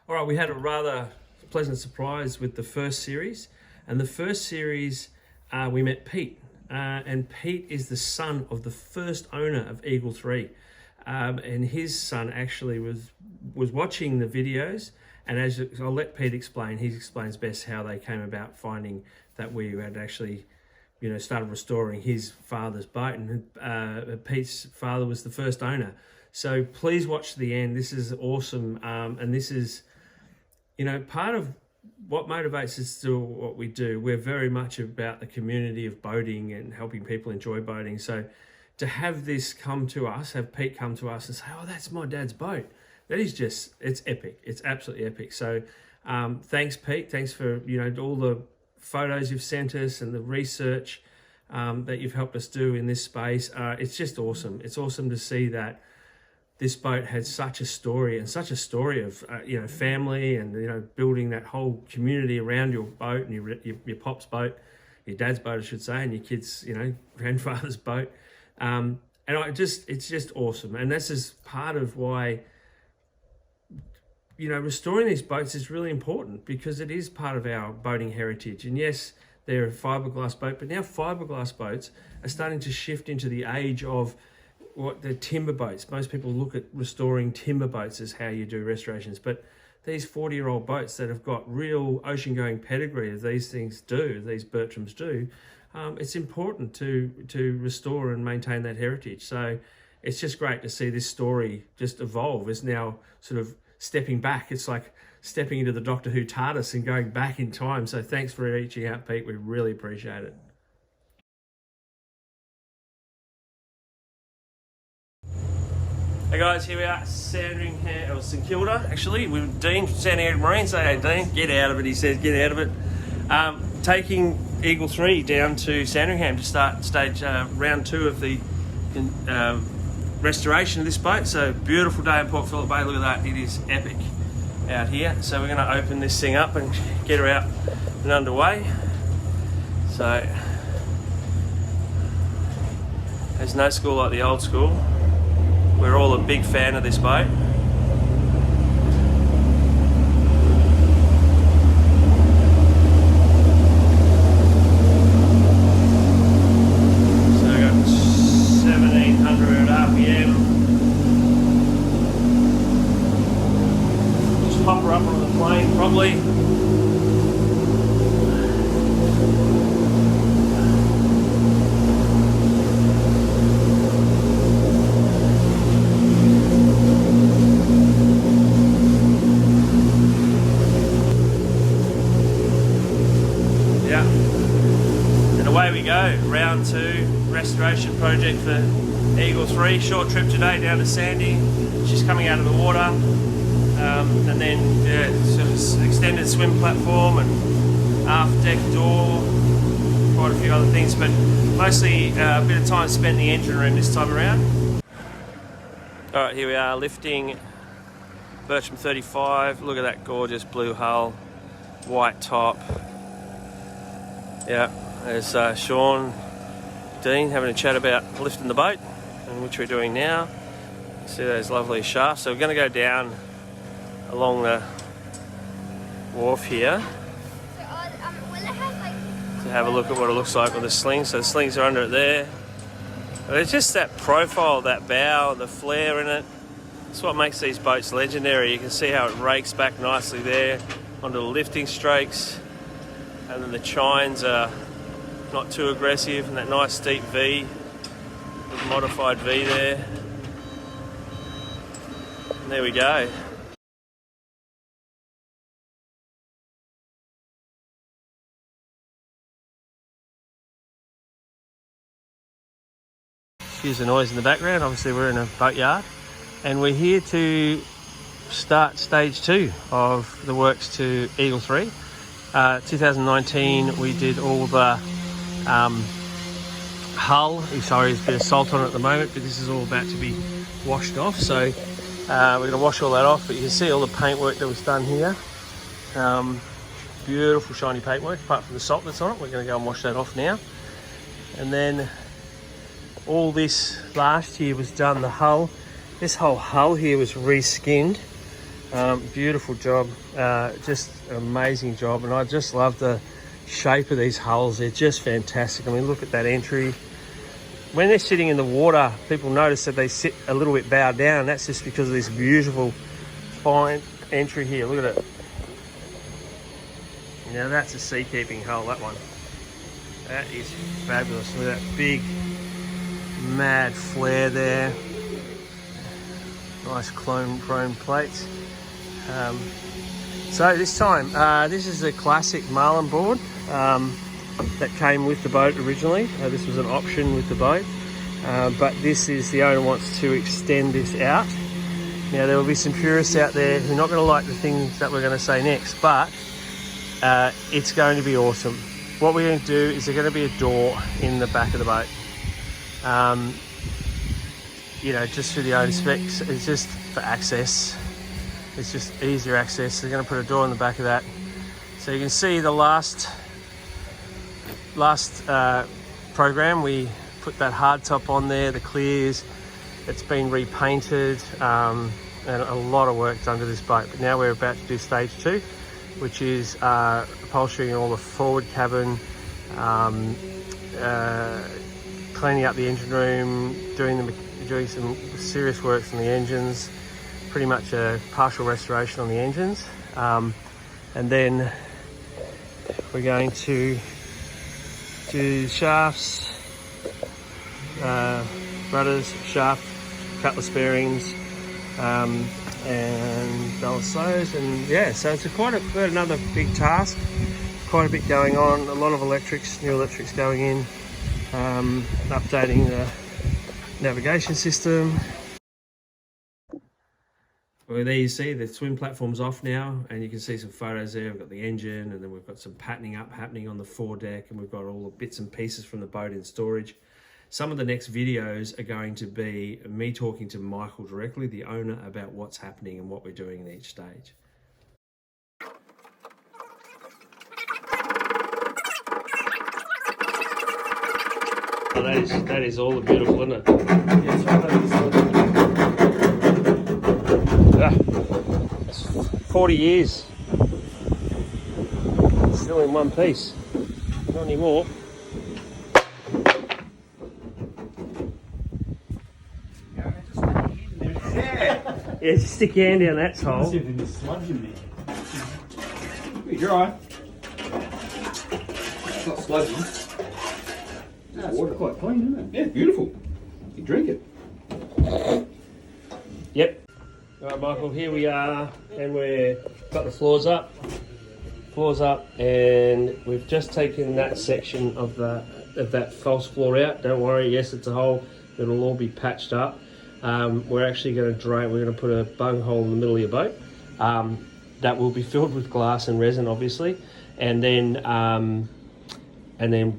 All right, we had a rather pleasant surprise with the first series. And the first series, we met Pete. And Pete is the son of the first owner of Eagle 3. And his son actually was watching the videos. And as I'll let Pete explain, he explains best how they came about finding that we had actually, started restoring his father's boat. And Pete's father was the first owner. So please watch to the end. This is awesome. And this is, part of what motivates us to do what we do. We're very much about the community of boating and helping people enjoy boating. So to have this come to us, have Pete come to us and say, oh, that's my dad's boat. That is just, it's epic. It's absolutely epic. So thanks, Pete. Thanks for, all the photos you've sent us and the research that you've helped us do in this space. It's just awesome. It's awesome to see that this boat had such a story and such a story of, family and, building that whole community around your boat and your pop's boat, your dad's boat, I should say, and your kids, grandfather's boat. And it's just awesome. And this is part of why, restoring these boats is really important because it is part of our boating heritage. And yes, they're a fiberglass boat, but now fiberglass boats are starting to shift into the age of what the timber boats. Most people look at restoring timber boats as how you do restorations, but these 40-year-old boats that have got real ocean-going pedigree, as these things do, these Bertrams do, it's important to restore and maintain that heritage. So it's just great to see this story just evolve. It's now sort of stepping back. It's like stepping into the Doctor Who TARDIS and going back in time. So thanks for reaching out, Pete. We really appreciate it. Hey guys, here we are, Sandringham, or St Kilda actually, with Dean from Sandringham Marine. Say, hey Dean, get out of it, he says, get out of it. Taking Eagle 3 down to Sandringham to start stage round 2 of the restoration of this boat. So beautiful day in Port Phillip Bay, look at that, it is epic out here. So we're going to open this thing up and get her out and underway. So, there's no school like the old school. We're all a big fan of this boat. So I got 1700 RPM. Just pop her up on the plane probably. Away we go, round 2 restoration project for Eagle 3. Short trip today down to Sandy. She's coming out of the water, and then sort of extended swim platform and aft deck door, quite a few other things, but mostly a bit of time spent in the engine room this time around. All right, here we are lifting Bertram 35. Look at that gorgeous blue hull, white top. Yeah. There's Sean, Dean having a chat about lifting the boat, and which we're doing now. See those lovely shafts. So we're going to go down along the wharf here to have a look at what it looks like with the slings. So the slings are under it there. But it's just that profile, that bow, the flare in it. That's what makes these boats legendary. You can see how it rakes back nicely there onto the lifting strakes, and then the chines are not too aggressive, and that nice steep V, with modified V there. And there we go. Excuse the noise in the background, obviously we're in a boatyard, and we're here to start stage 2 of the works to Eagle 3. 2019 we did all the hull. Sorry, there's a bit of salt on it at the moment, but this is all about to be washed off. So we're going to wash all that off, but you can see all the paintwork that was done here. Beautiful shiny paintwork, apart from the salt that's on it. We're going to go and wash that off now. And then all this last year was done, the hull. This whole hull here was reskinned Beautiful job, just an amazing job, and I just love the shape of these hulls. They're just fantastic. I mean, look at that entry. When they're sitting in the water, people notice that they sit a little bit bowed down. That's just because of this beautiful fine entry here. Look at it. Now that's a sea-keeping hull, that one. That is fabulous. Look at that big, mad flare there. Nice chrome plates. So this time, this is a classic marlin board that came with the boat originally. This was an option with the boat, but this is, the owner wants to extend this out. Now there will be some purists out there who are not going to like the things that we're going to say next, but it's going to be awesome. What we're going to do is there's going to be a door in the back of the boat. You know, just through the owner specs, it's just for access. It's just easier access. They're going to put a door in the back of that. So you can see the last program, we put that hard top on there, the clears. It's been repainted, and a lot of work done to this boat. But now we're about to do stage 2, which is upholstering all the forward cabin, cleaning up the engine room, doing some serious works on the engines, pretty much a partial restoration on the engines, and then we're going to do shafts, rudders, shaft, cutlass bearings, and balance those. And yeah, so it's quite another big task, quite a bit going on, a lot of electrics, new electrics going in, updating the navigation system. Well, there you see the swim platform's off now, and you can see some photos there. We've got the engine, and then we've got some patterning up happening on the foredeck, and we've got all the bits and pieces from the boat in storage. Some of the next videos are going to be me talking to Michael directly, the owner, about what's happening and what we're doing in each stage. Oh, that is all the beautiful, isn't it? It's 40 years. Still in one piece. Not anymore. Yeah, just stick your hand down that hole. See if there's sludge in there. Pretty dry. It's not sludgy. No, it's quite clean, isn't it? Yeah, beautiful. You drink it. Yep. All right, Michael, here we are, and we've got the floors up, and we've just taken that section of that false floor out. Don't worry, yes, it's a hole. It'll all be patched up. We're actually going to drain. We're going to put a bung hole in the middle of your boat that will be filled with glass and resin, obviously, and then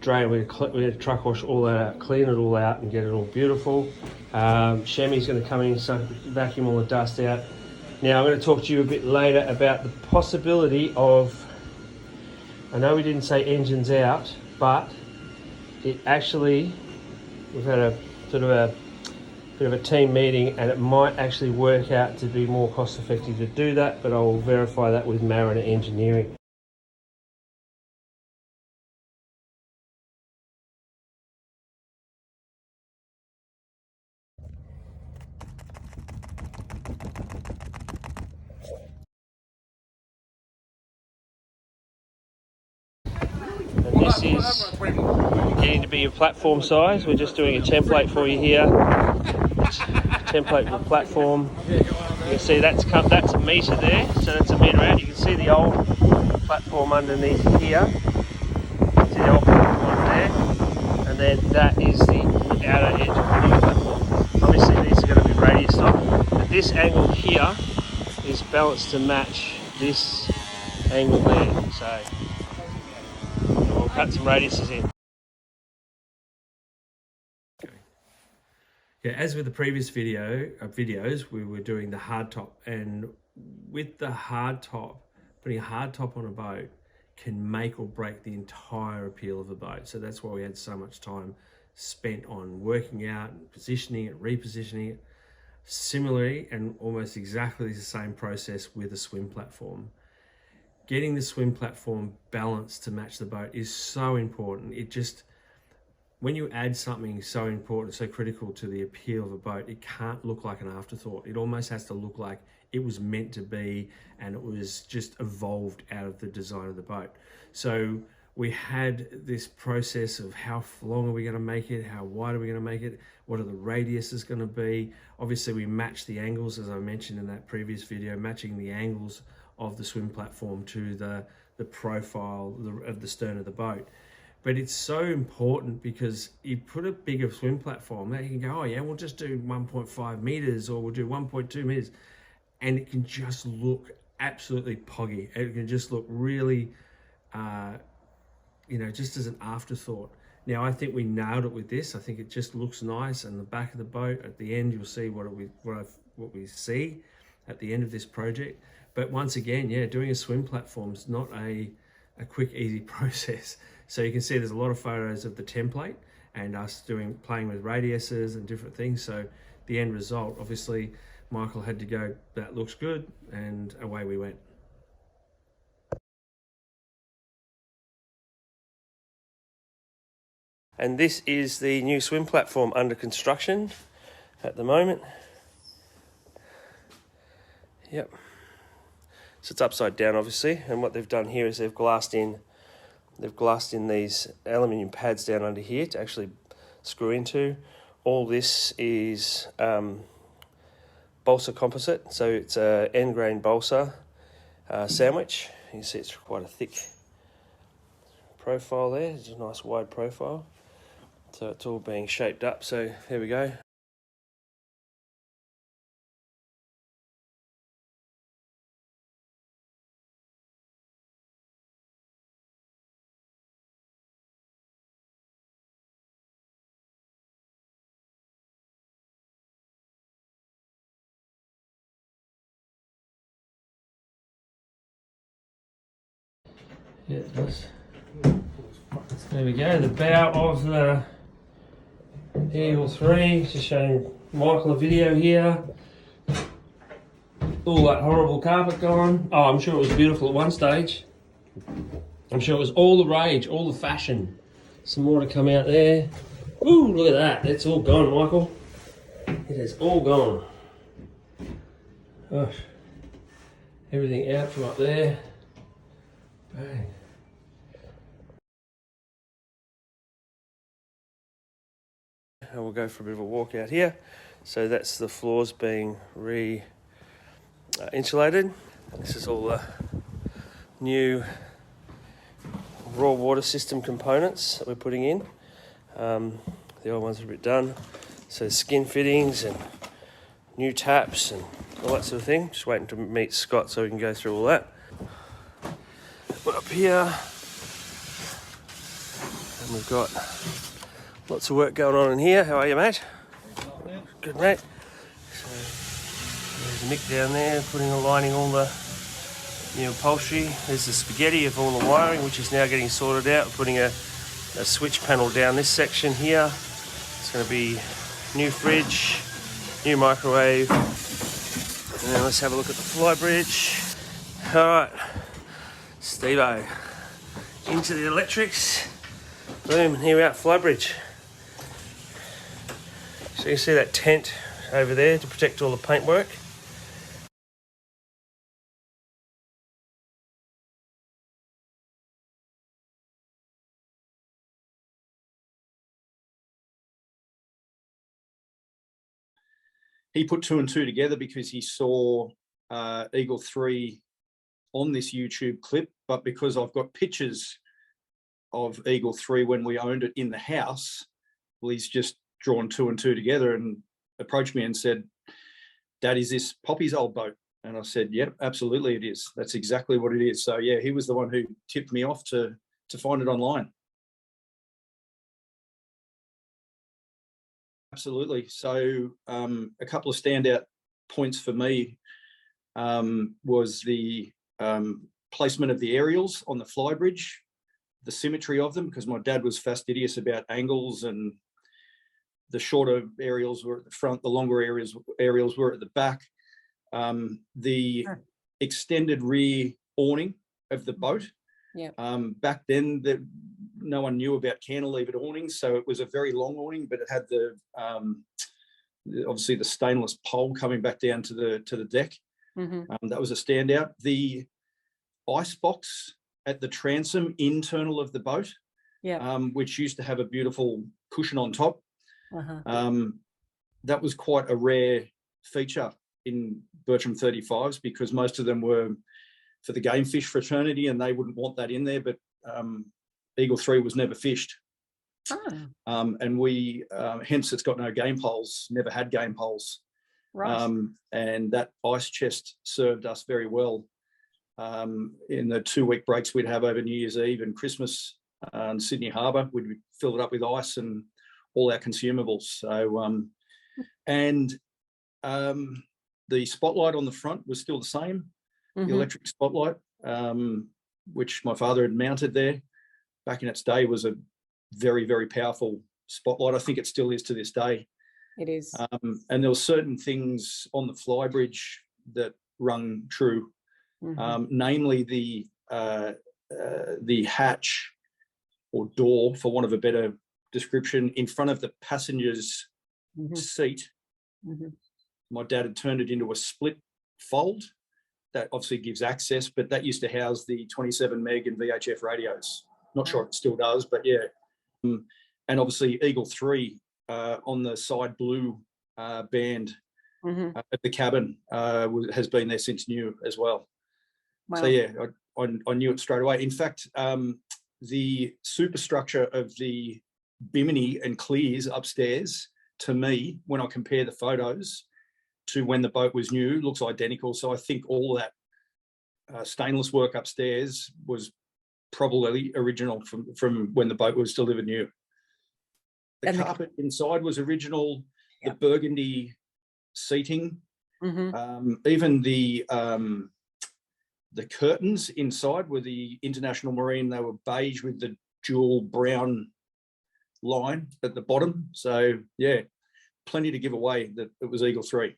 drain. We're going to truck wash all that out, clean it all out, and get it all beautiful. Shami's going to come in, so vacuum all the dust out. Now I'm going to talk to you a bit later about the possibility of, I know we didn't say engines out, but it actually, we've had a sort of a bit of a team meeting, and it might actually work out to be more cost effective to do that, but I will verify that with Mariner Engineering. And this is getting to be a platform size. We're just doing a template for you here. Template for the platform. You can see that's a metre there, so that's a metre out. You can see the old platform underneath here. See the old platform there, and then that is the outer edge of the new platform. Obviously these are going to be radius stop, but this angle here is balanced to match this angle there. So we'll cut some radiuses in. Yeah, as with the previous videos, we were doing the hard top, and with the hard top, putting a hard top on a boat can make or break the entire appeal of the boat. So that's why we had so much time spent on working out and positioning it, repositioning it. Similarly, and almost exactly the same process with a swim platform. Getting the swim platform balanced to match the boat is so important. It just, when you add something so important, so critical to the appeal of a boat, it can't look like an afterthought. It almost has to look like it was meant to be, and it was just evolved out of the design of the boat. So we had this process of how long are we going to make it, how wide are we going to make it, what are the radiuses going to be. Obviously we matched the angles, as I mentioned in that previous video, matching the angles of the swim platform to the profile of the stern of the boat. But it's so important because you put a bigger swim platform, then you can go, oh yeah, we'll just do 1.5 meters or we'll do 1.2 meters. And it can just look absolutely poggy. It can just look really, just as an afterthought. Now, I think we nailed it with this. I think it just looks nice. And the back of the boat, at the end, you'll see what we see at the end of this project. But once again, yeah, doing a swim platform is not a quick, easy process. So you can see there's a lot of photos of the template and us playing with radiuses and different things. So the end result, obviously, Michael had to go, that looks good, and away we went. And this is the new swim platform under construction at the moment. Yep. So it's upside down, obviously, and what they've done here is they've glassed in these aluminium pads down under here to actually screw into. All this is balsa composite, so it's a end grain balsa sandwich. You can see it's quite a thick profile there. It's a nice wide profile. So it's all being shaped up. So here we go. Yeah, it does. There we go, the bow of the Eagle 3, just showing Michael a video here. All that horrible carpet gone. Oh, I'm sure it was beautiful at one stage. I'm sure it was all the rage, all the fashion. Some more to come out there. Ooh, look at that, it's all gone, Michael. It is all gone. Gosh. Everything out from up there. Bang. And we'll go for a bit of a walk out here. So that's the floors being insulated. This is all the new raw water system components that we're putting in. The old ones are a bit done. So skin fittings and new taps and all that sort of thing. Just waiting to meet Scott so we can go through all that. We're up here. And we've got lots of work going on in here. How are you, mate? Good, mate. So there's Mick down there aligning all the new upholstery. There's the spaghetti of all the wiring, which is now getting sorted out. We're putting a switch panel down this section here. It's going to be new fridge, new microwave. And then let's have a look at the fly bridge. All right, Steve-O, into the electrics. Boom, and here we are, fly bridge. So you see that tent over there to protect all the paintwork. He put two and two together because he saw Eagle 3 on this YouTube clip, but because I've got pictures of Eagle 3 when we owned it in the house, well, he's just drawn two and two together and approached me and said, Dad, is this Poppy's old boat? And I said, yep, absolutely it is. That's exactly what it is. So yeah, he was the one who tipped me off to find it online. Absolutely. So a couple of standout points for me was the placement of the aerials on the flybridge, the symmetry of them, because my dad was fastidious about angles and The shorter aerials were at the front, the longer aerials were at the back. The extended rear awning of the boat. Yeah. Back then, no one knew about cantilevered awnings, so it was a very long awning, but it had the obviously the stainless pole coming back down to the deck. That was a standout. The ice box at the transom internal of the boat, which used to have a beautiful cushion on top. That was quite a rare feature in Bertram 35s, because most of them were for the game fish fraternity and they wouldn't want that in there, but Eagle 3 was never fished. And we, hence it's got no game poles, never had game poles. And that ice chest served us very well in the 2-week breaks we'd have over New Year's Eve and Christmas in Sydney Harbour. We'd fill it up with ice and all our consumables. So, the spotlight on the front was still the same, the electric spotlight, which my father had mounted there back in its day, was a very, very powerful spotlight. I think it still is to this day. It is. And there were certain things on the flybridge that rung true, namely the hatch or door, for want of a better description, in front of the passenger's seat. My dad had turned it into a split fold. That obviously gives access, but that used to house the 27 meg and VHF radios. Not sure if it still does, but yeah. And obviously Eagle 3 on the side blue band at the cabin has been there since new as well. So yeah, I knew it straight away. In fact, the superstructure of the bimini and clears upstairs, to me, when I compare the photos to when the boat was new, looks identical. So I think all that stainless work upstairs was probably original from when the boat was delivered new. The carpet inside was original. The burgundy seating, even the curtains inside were the International Marine. They were beige with the dual brown line at the bottom. So yeah, plenty to give away that it was Eagle 3.